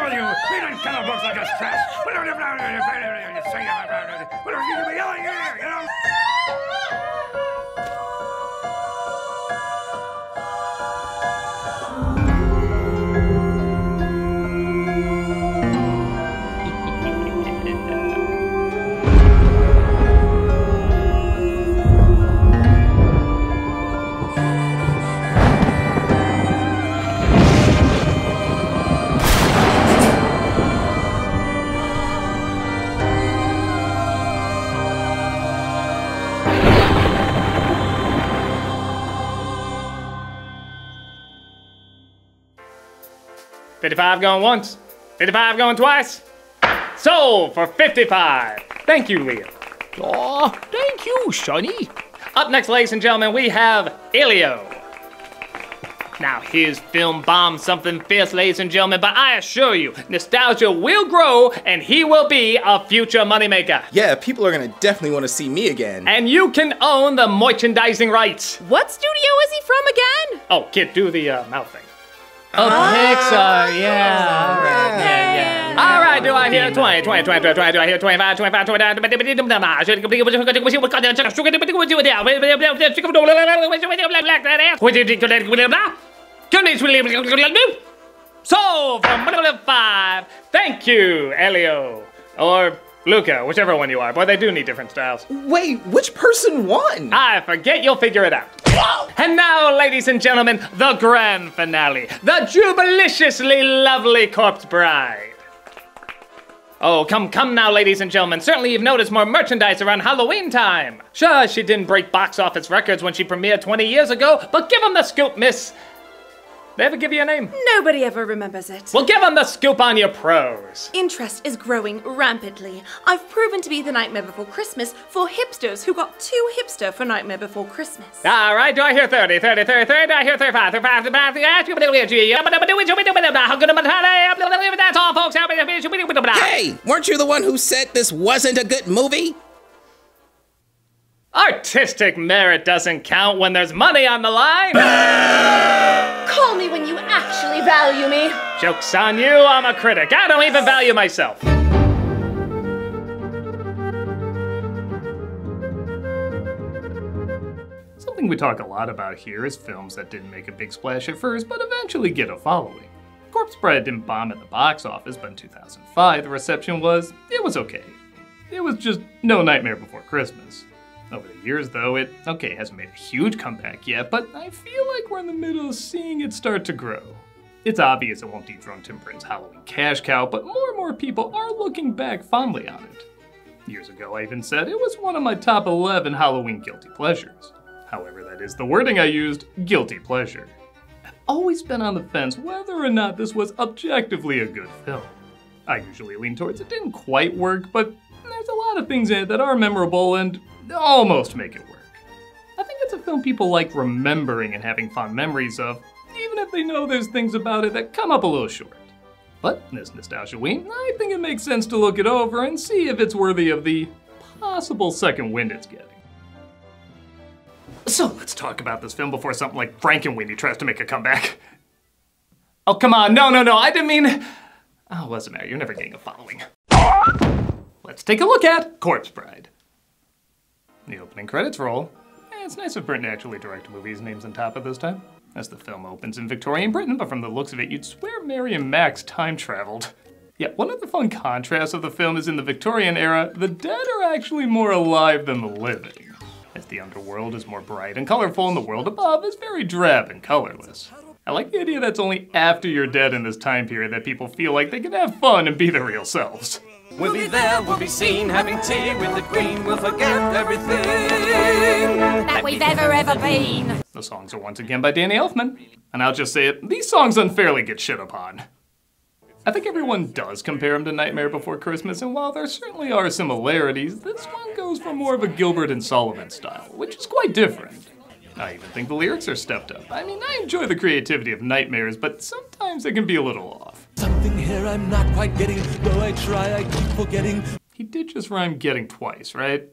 with you? We don't color books like us trash. We don't even know you be yelling here, you know? $55 going once, $55 going twice. Sold for $55. Thank you, Leo. Aw, thank you, Sonny. Up next, ladies and gentlemen, we have Elio. Now, his film bombed something fierce, ladies and gentlemen, but I assure you, nostalgia will grow and he will be a future moneymaker. Yeah, people are gonna definitely want to see me again. And you can own the merchandising rights. What studio is he from again? Oh, kid, do the mouth thing. Oh, Pixar, yeah. All right, yeah. All right, do I hear 20, do I hear 25, Sold for $5. Thank you, Elio. Or Luca, whichever one you are. Boy, they do need different styles. Wait, which person won? I forget, you'll figure it out. And now, ladies and gentlemen, the grand finale. The jubiliciously lovely Corpse Bride. Oh, come now, ladies and gentlemen. Certainly you've noticed more merchandise around Halloween time. Sure, she didn't break box office records when she premiered 20 years ago, but give them the scoop, miss. They ever give you a name? Nobody ever remembers it. Well, give them the scoop on your pros. Interest is growing rampantly. I've proven to be the Nightmare Before Christmas for hipsters who got too hipster for Nightmare Before Christmas. All right, do I hear 30, 30, 30, 30, do I hear 35, 35, 35, that's all, folks. Hey, weren't you the one who said this wasn't a good movie? Artistic merit doesn't count when there's money on the line. Call me when you actually value me. Joke's on you, I'm a critic. I don't even value myself. Something we talk a lot about here is films that didn't make a big splash at first, but eventually get a following. Corpse Bride didn't bomb at the box office, but in 2005, the reception was okay. It was just no Nightmare Before Christmas. Over the years, though, it hasn't made a huge comeback yet, but I feel like we're in the middle of seeing it start to grow. It's obvious it won't dethrone Tim Burton's Halloween cash cow, but more and more people are looking back fondly on it. Years ago, I even said it was one of my top 11 Halloween guilty pleasures. However, that is the wording I used, guilty pleasure. I've always been on the fence whether or not this was objectively a good film. I usually lean towards it didn't quite work, but there's a lot of things in it that are memorable and almost make it work. I think it's a film people like remembering and having fond memories of, even if they know there's things about it that come up a little short. But in this NostalgiaWeen, I think it makes sense to look it over and see if it's worthy of the possible second wind it's getting. So let's talk about this film before something like Frankenweenie tries to make a comeback. Oh, come on, no, I didn't mean... Oh, what's the matter? You're never getting a following. Let's take a look at Corpse Bride. The opening credits roll. It's nice of Burton to actually direct a movie his name's on top of this time. As the film opens in Victorian Britain, but from the looks of it, you'd swear Mary and Max time traveled. Yeah, one of the fun contrasts of the film is in the Victorian era, the dead are actually more alive than the living. As the underworld is more bright and colorful and the world above is very drab and colorless. I like the idea that's only after you're dead in this time period that people feel like they can have fun and be their real selves. We'll be there, we'll be seen, having tea with the Queen. We'll forget everything that we've ever been. The songs are once again by Danny Elfman. And I'll just say it, these songs unfairly get shit upon. I think everyone does compare him to Nightmare Before Christmas, and while there certainly are similarities, this one goes for more of a Gilbert and Sullivan style, which is quite different. I even think the lyrics are stepped up. I mean, I enjoy the creativity of Nightmares, but sometimes they can be a little off. Something here I'm not quite getting, though I try, I keep forgetting. He did just rhyme getting twice, right?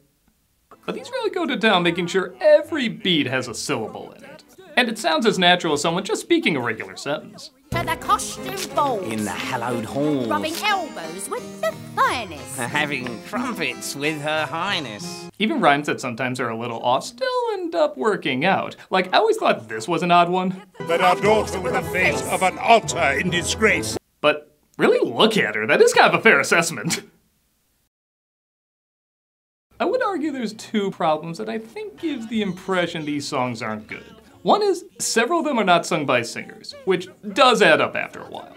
But these really go to town making sure every beat has a syllable in it. And it sounds as natural as someone just speaking a regular sentence. at the costume ball. In the hallowed halls. Rubbing elbows with the finest. Having crumpets with her highness. Even rhymes that sometimes are a little off still end up working out. Like, I always thought this was an odd one. But our daughter with the face of an otter in disgrace. But really look at her, that is kind of a fair assessment. I would argue there's two problems that I think gives the impression these songs aren't good. One is, several of them are not sung by singers, which does add up after a while.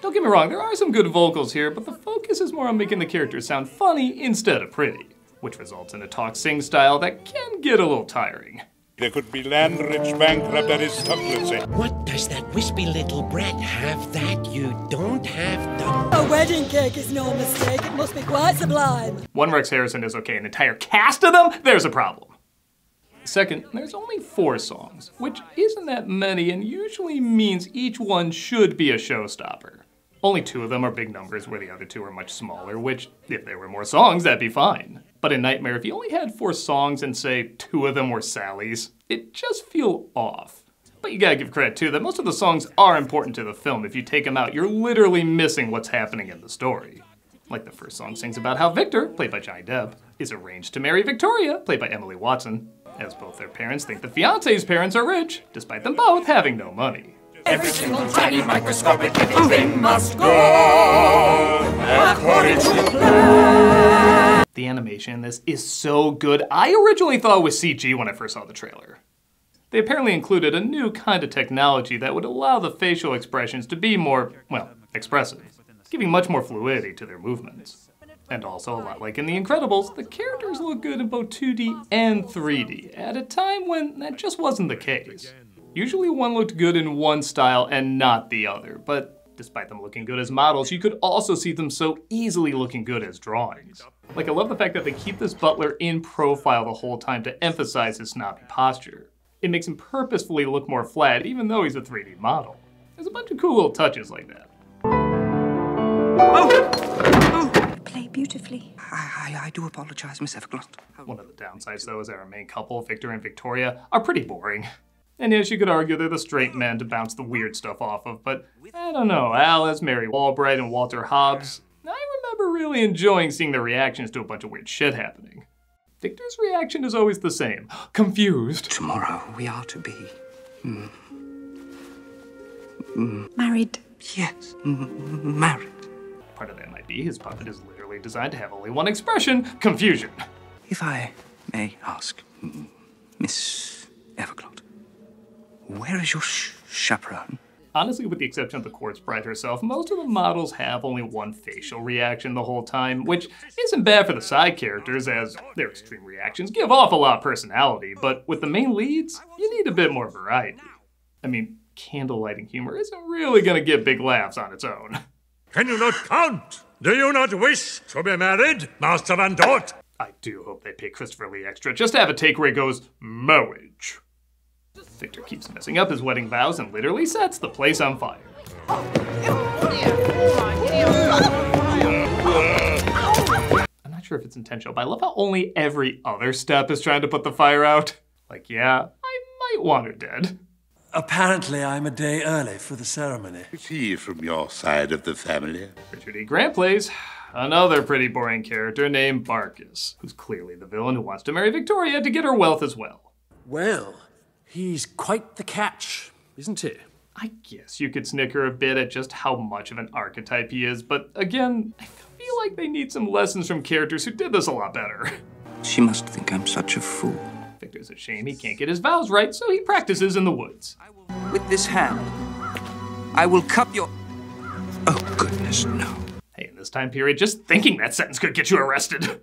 Don't get me wrong, there are some good vocals here, but the focus is more on making the characters sound funny instead of pretty, which results in a talk-sing style that can get a little tiring. There could be land-rich bankrupt at his stumbling. What does that wispy little brat have that you don't have, Doc? A wedding cake is no mistake. It must be quite sublime. One Rex Harrison is okay, an entire cast of them? There's a problem. Second, there's only 4 songs, which isn't that many and usually means each one should be a showstopper. Only 2 of them are big numbers where the other 2 are much smaller, which, if there were more songs, that'd be fine. But in Nightmare, if you only had 4 songs and say 2 of them were Sally's, it just feel off. But you gotta give credit too that most of the songs are important to the film. If you take them out, you're literally missing what's happening in the story. Like the first song sings about how Victor, played by Johnny Depp, is arranged to marry Victoria, played by Emily Watson, as both their parents think the fiancé's parents are rich, despite them both having no money. Every single tiny microscopic little thing must go according to plan. The animation in this is so good. I originally thought it was CG when I first saw the trailer. They apparently included a new kind of technology that would allow the facial expressions to be more, well, expressive, giving much more fluidity to their movements. And also, a lot like in The Incredibles, the characters look good in both 2D and 3D, at a time when that just wasn't the case. Usually one looked good in one style and not the other, but despite them looking good as models, you could also see them so easily looking good as drawings. Like, I love the fact that they keep this butler in profile the whole time to emphasize his snobby posture. It makes him purposefully look more flat, even though he's a 3D model. There's a bunch of cool little touches like that. You play beautifully. I do apologize, Miss Everglot. One of the downsides, though, is that our main couple, Victor and Victoria, are pretty boring. And yes, you could argue they're the straight men to bounce the weird stuff off of, but I don't know, Al as Mary Walbright and Walter Hobbs, I remember really enjoying seeing their reactions to a bunch of weird shit happening. Victor's reaction is always the same, confused. Tomorrow we are to be... Married. Yes, married. Part of that might be his puppet is literally designed to have only one expression, confusion. If I may ask, Miss Everglot, where is your chaperone? Honestly, with the exception of the corpse bride herself, most of the models have only one facial reaction the whole time, which isn't bad for the side characters, as their extreme reactions give off a lot of personality, but with the main leads, you need a bit more variety. I mean, candlelighting humor isn't really gonna get big laughs on its own. Can you not count? Do you not wish to be married, Master Van Dort? I do hope they pay Christopher Lee extra just to have a take where he goes, marriage. Victor keeps messing up his wedding vows and literally sets the place on fire. I'm not sure if it's intentional, but I love how only every other step is trying to put the fire out. Like, yeah, I might want her dead. Apparently, I'm a day early for the ceremony. Is he from your side of the family? Richard E. Grant plays another pretty boring character named Barkis, who's clearly the villain who wants to marry Victoria to get her wealth as well. Well, he's quite the catch, isn't he? I guess you could snicker a bit at just how much of an archetype he is, but again, I feel like they need some lessons from characters who did this a lot better. She must think I'm such a fool. Victor's a shame he can't get his vows right, so he practices in the woods. With this hand, I will cup your... Oh, goodness, no. Hey, in this time period, just thinking that sentence could get you arrested.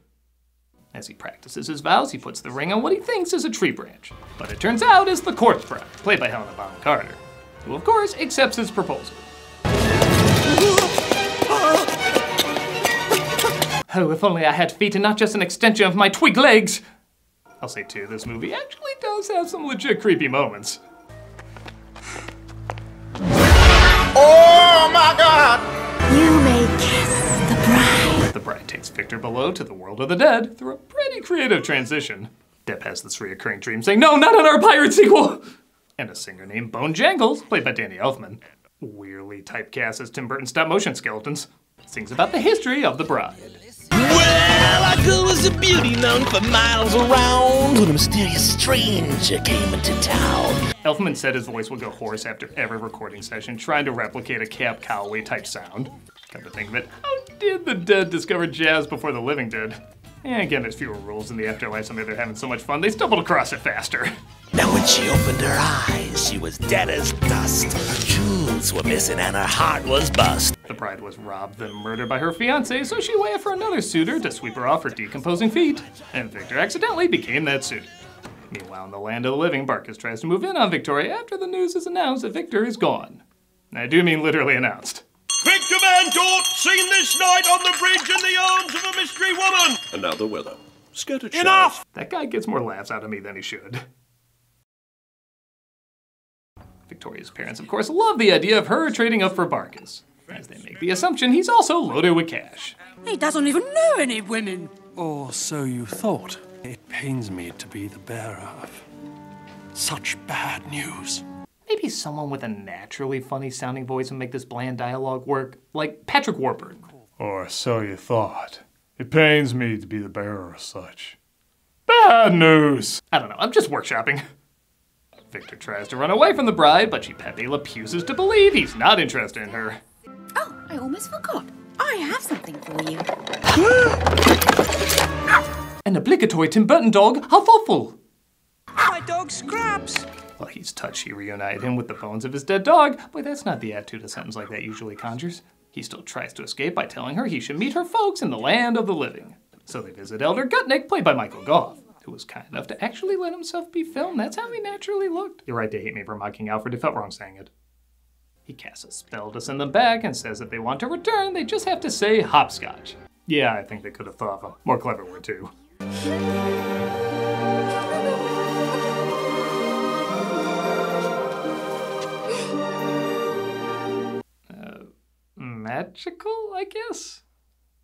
As he practices his vows, he puts the ring on what he thinks is a tree branch. But it turns out it's the corpse bride, played by Helena Bonham Carter, who of course accepts his proposal. Oh, if only I had feet and not just an extension of my twig legs! I'll say too, this movie actually does have some legit creepy moments. Oh my God! You may kiss the bride. The bride takes Victor below to the world of the dead through a pretty creative transition. Depp has this reoccurring dream saying, "No, not another pirate sequel!" And a singer named Bone Jangles, played by Danny Elfman. weirdly typecast as Tim Burton stop-motion skeletons, sings about the history of the bride. Well, our girl was a beauty known for miles around when a mysterious stranger came into town. Elfman said his voice would go hoarse after every recording session, trying to replicate a Cab Calloway type sound. Come to think of it, how did the dead discover jazz before the living did? And again, there's fewer rules in the afterlife, so maybe they're having so much fun, they stumbled across it faster. Now when she opened her eyes, she was dead as dust. Her jewels were missing and her heart was bust. The bride was robbed, then murdered by her fiancé, so she waited for another suitor to sweep her off her decomposing feet. And Victor accidentally became that suitor. Meanwhile, in the land of the living, Barkis tries to move in on Victoria after the news is announced that Victor is gone. And I do mean literally announced. Victor Van Dort, seen this night on the bridge in the arms of a mystery woman. And now the weather. Scattered showers. Enough! That guy gets more laughs out of me than he should. Victoria's parents, of course, love the idea of her trading up for Barkis, as they make the assumption he's also loaded with cash. He doesn't even know any women. Or so you thought. It pains me to be the bearer of such bad news. Maybe someone with a naturally funny-sounding voice would make this bland dialogue work, like Patrick Warburton. Or so you thought. It pains me to be the bearer of such bad news. I don't know, I'm just workshopping. Victor tries to run away from the bride, but she Pepe refuses to believe he's not interested in her. Oh, I almost forgot. I have something for you. An obligatory Tim Burton dog? How thoughtful! My dog Scraps. Well, he's touched she reunited him with the bones of his dead dog, but that's not the attitude a sentence like that usually conjures. He still tries to escape by telling her he should meet her folks in the land of the living. So they visit Elder Gutnick, played by Michael Goff, who was kind enough to actually let himself be filmed. That's how he naturally looked. You're right to hate me for mocking Alfred. It felt wrong saying it. He casts a spell to send them back and says if they want to return, they just have to say hopscotch. Yeah, I think they could have thought of a more clever word too. Magical, I guess?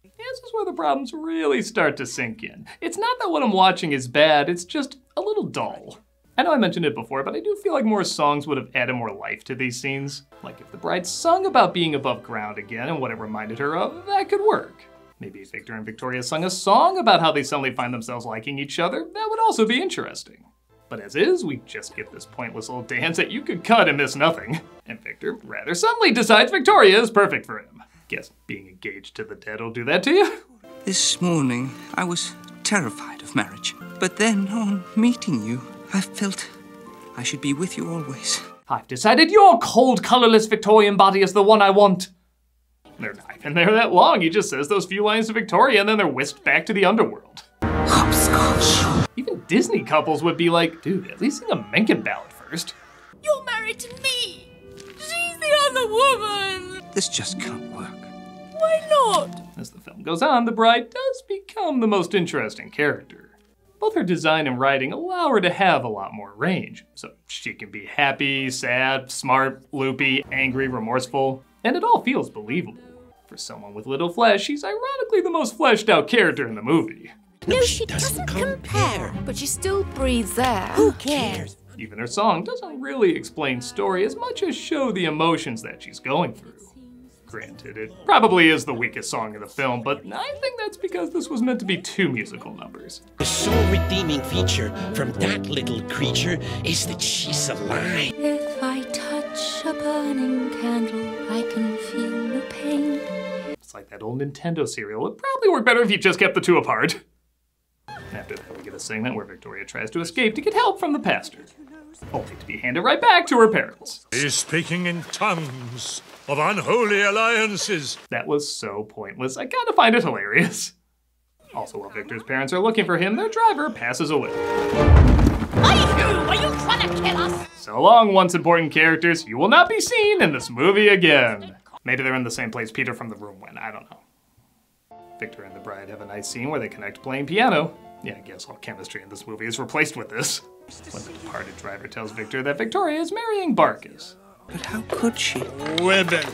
This is where the problems really start to sink in. It's not that what I'm watching is bad, it's just a little dull. I know I mentioned it before, but I do feel like more songs would have added more life to these scenes. Like if the bride sung about being above ground again and what it reminded her of, that could work. Maybe if Victor and Victoria sung a song about how they suddenly find themselves liking each other, that would also be interesting. But as is, we just get this pointless little dance that you could cut and miss nothing. And Victor rather suddenly decides Victoria is perfect for him. Guess being engaged to the dead will do that to you? This morning, I was terrified of marriage. But then, on meeting you, I felt I should be with you always. I've decided your cold, colorless Victorian body is the one I want. They're not even there that long. He just says those few lines to Victoria and then they're whisked back to the underworld. Hopscotch. Even Disney couples would be like, dude, at least sing a Mencken ballad first. You're married to me. She's the other woman. This just can't work. Why not? As the film goes on, the bride does become the most interesting character. Both her design and writing allow her to have a lot more range. So she can be happy, sad, smart, loopy, angry, remorseful, and it all feels believable. For someone with little flesh, she's ironically the most fleshed out character in the movie. No, she doesn't compare. But she still breathes air. Who cares? Even her song doesn't really explain story as much as show the emotions that she's going through. Granted, it probably is the weakest song in the film, but I think that's because this was meant to be 2 musical numbers. The sole redeeming feature from that little creature is that she's alive. If I touch a burning candle, I can feel no pain. It's like that old Nintendo cereal. It'd probably work better if you just kept the 2 apart. After that, we get a segment where Victoria tries to escape to get help from the pastor, only to be handed right back to her parents. He's speaking in tongues of unholy alliances. That was so pointless. I gotta find it hilarious. Also, while Victor's parents are looking for him, their driver passes away. Are you trying to kill us? So long, once important characters. You will not be seen in this movie again. Maybe they're in the same place Peter from The Room went. I don't know. Victor and the bride have a nice scene where they connect playing piano. Yeah, I guess all chemistry in this movie is replaced with this. When the departed driver tells Victor that Victoria is marrying Barkis. But how could she? Women.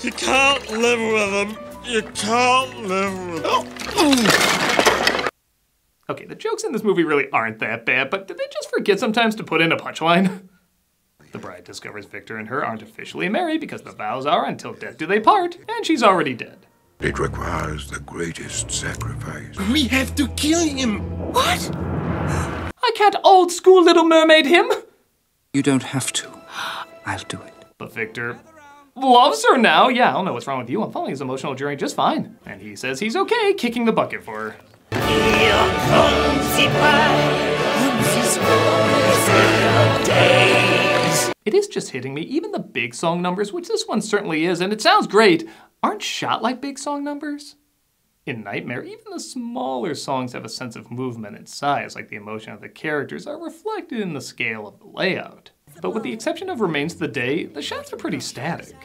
You can't live with them. You can't live with them. Okay, the jokes in this movie really aren't that bad, but did they just forget sometimes to put in a punchline? The bride discovers Victor and her aren't officially married because the vows are until death do they part, and she's already dead. It requires the greatest sacrifice. We have to kill him. What? I can't old school Little Mermaid him. You don't have to. I'll do it. But Victor loves her now. Yeah, I don't know what's wrong with you. I'm following his emotional journey just fine. And he says he's okay kicking the bucket for her. Here comes the bride, this wonderful days. It is just hitting me. Even the big song numbers, which this one certainly is, and it sounds great, aren't shot like big song numbers. In Nightmare, even the smaller songs have a sense of movement and size, like the emotion of the characters are reflected in the scale of the layout. But with the exception of Remains of the Day, the shots are pretty static.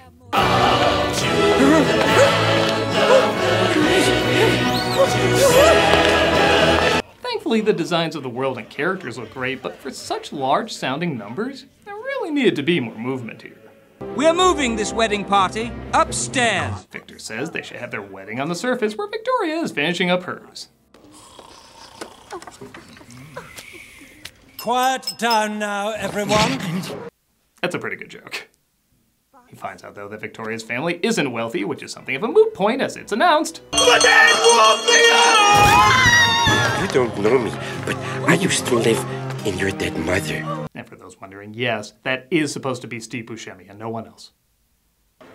Thankfully, the designs of the world and characters look great, but for such large-sounding numbers, there really needed to be more movement here. We're moving this wedding party upstairs. Victor says they should have their wedding on the surface where Victoria is finishing up hers. Quiet down now, everyone. That's a pretty good joke. He finds out, though, that Victoria's family isn't wealthy, which is something of a moot point as it's announced. The dead will be out! You don't know me, but I used to live in your dead mother. And for those wondering, yes, that is supposed to be Steve Buscemi and no one else.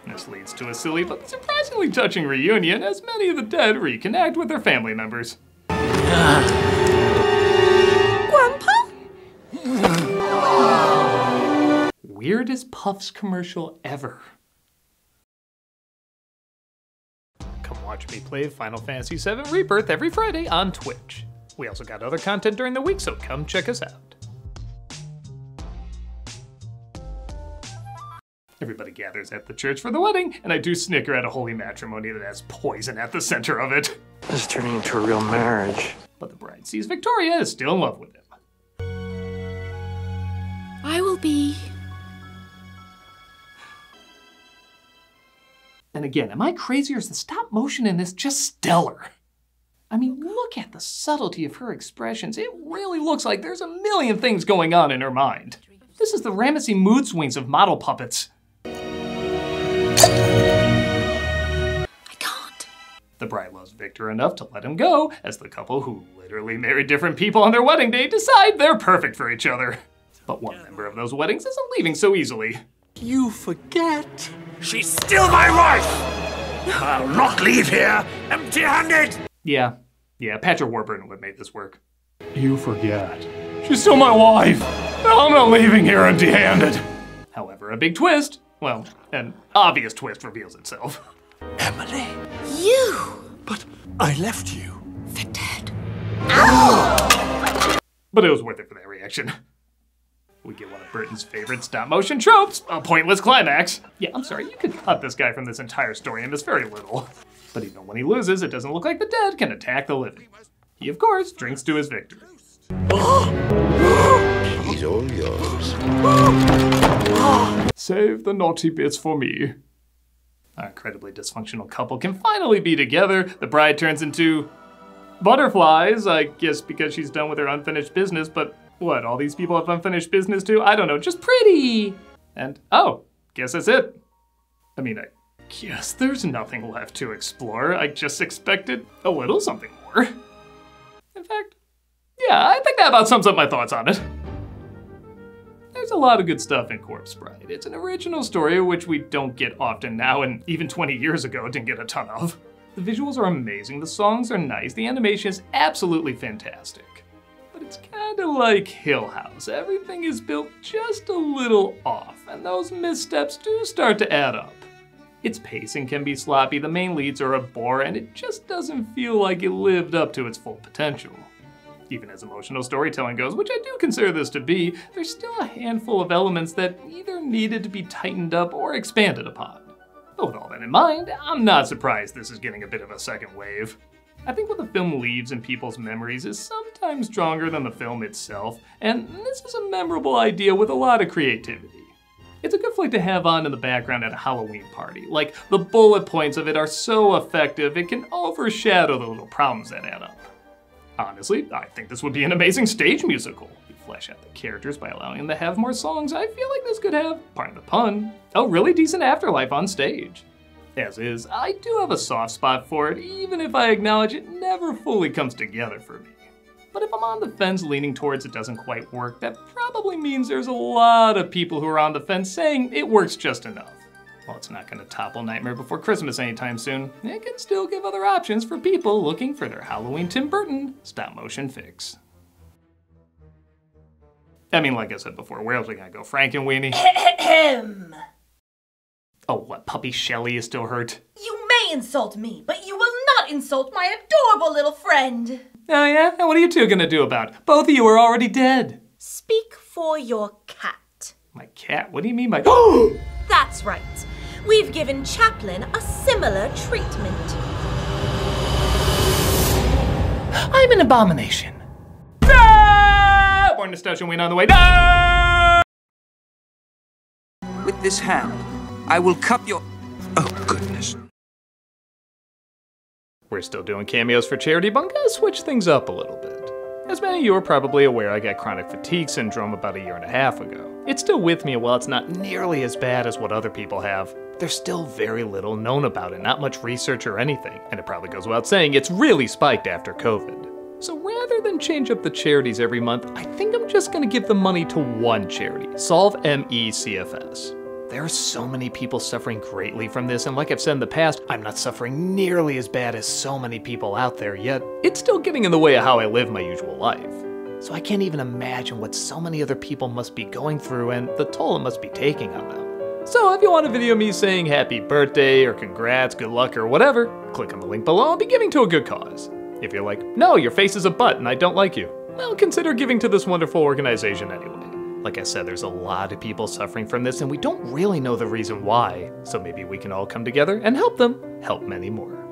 This leads to a silly but surprisingly touching reunion as many of the dead reconnect with their family members. Grandpa? Weirdest Puffs commercial ever. Come watch me play Final Fantasy VII Rebirth every Friday on Twitch. We also got other content during the week, so come check us out. Everybody gathers at the church for the wedding, and I do snicker at a holy matrimony that has poison at the center of it. This is turning into a real marriage. But the bride sees Victoria is still in love with him. I will be. And again, am I crazy or is the stop motion in this just stellar? I mean, look at the subtlety of her expressions. It really looks like there's a million things going on in her mind. This is the Ramesses mood swings of model puppets. I can't. The bride loves Victor enough to let him go, as the couple who literally married different people on their wedding day decide they're perfect for each other. But one member of those weddings isn't leaving so easily. You forget. She's still my wife! I'll not leave here empty-handed! Yeah, Patrick Warburton would make this work. You forget. She's still my wife! I'm not leaving here empty-handed! However, a big twist, well, an obvious twist reveals itself. Emily. You! But I left you. For dead. But it was worth it for that reaction. We get one of Burton's favorite stop-motion tropes, a pointless climax. Yeah, I'm sorry, you could cut this guy from this entire story and miss very little. But even when he loses, it doesn't look like the dead can attack the living. He, of course, drinks to his victory. He's all yours. Save the naughty bits for me. Our incredibly dysfunctional couple can finally be together. The bride turns into butterflies, I guess because she's done with her unfinished business, but what, all these people have unfinished business too? I don't know, just pretty. And, oh, guess that's it. I mean, I guess there's nothing left to explore. I just expected a little something more. In fact, yeah, I think that about sums up my thoughts on it. There's a lot of good stuff in Corpse Bride. It's an original story, which we don't get often now, and even 20 years ago didn't get a ton of. The visuals are amazing, the songs are nice, the animation is absolutely fantastic. But it's kinda like Hill House. Everything is built just a little off, and those missteps do start to add up. Its pacing can be sloppy, the main leads are a bore, and it just doesn't feel like it lived up to its full potential. Even as emotional storytelling goes, which I do consider this to be, there's still a handful of elements that either needed to be tightened up or expanded upon. But with all that in mind, I'm not surprised this is getting a bit of a second wave. I think what the film leaves in people's memories is sometimes stronger than the film itself, and this is a memorable idea with a lot of creativity. It's a good flick to have on in the background at a Halloween party. Like, the bullet points of it are so effective, it can overshadow the little problems that add up. Honestly, I think this would be an amazing stage musical. flesh out the characters by allowing them to have more songs, I feel like this could have, pardon the pun, a really decent afterlife on stage. As is, I do have a soft spot for it, even if I acknowledge it never fully comes together for me. But if I'm on the fence leaning towards it doesn't quite work, that probably means there's a lot of people who are on the fence saying it works just enough. While it's not gonna topple Nightmare Before Christmas anytime soon, it can still give other options for people looking for their Halloween Tim Burton stop-motion fix. I mean, like I said before, where else are we gonna go? Frankenweenie? Oh, what, Puppy Shelley is still hurt? You may insult me, but you will not insult my adorable little friend. Oh yeah? And what are you two gonna do about it? Both of you are already dead. Speak for your cat. My cat? What do you mean by— That's right. We've given Chaplin a similar treatment. I'm an abomination. Ah! More NostalgiaWeen on the way. Ah! With this hand, I will cup your... Oh, goodness. We're still doing cameos for charity, but I'm gonna switch things up a little bit. As many of you are probably aware, I got chronic fatigue syndrome about 1.5 years ago. It's still with me, and while it's not nearly as bad as what other people have, there's still very little known about it, not much research or anything, and it probably goes without saying it's really spiked after COVID. So rather than change up the charities every month, I think I'm just gonna give the money to one charity, Solve MECFS. There are so many people suffering greatly from this, and like I've said in the past, I'm not suffering nearly as bad as so many people out there, yet it's still getting in the way of how I live my usual life. So I can't even imagine what so many other people must be going through and the toll it must be taking on them. So if you want a video of me saying happy birthday or congrats, good luck, or whatever, click on the link below and be giving to a good cause. If you're like, no, your face is a butt and I don't like you, well, consider giving to this wonderful organization anyway. Like I said, there's a lot of people suffering from this and we don't really know the reason why, so maybe we can all come together and help them help many more.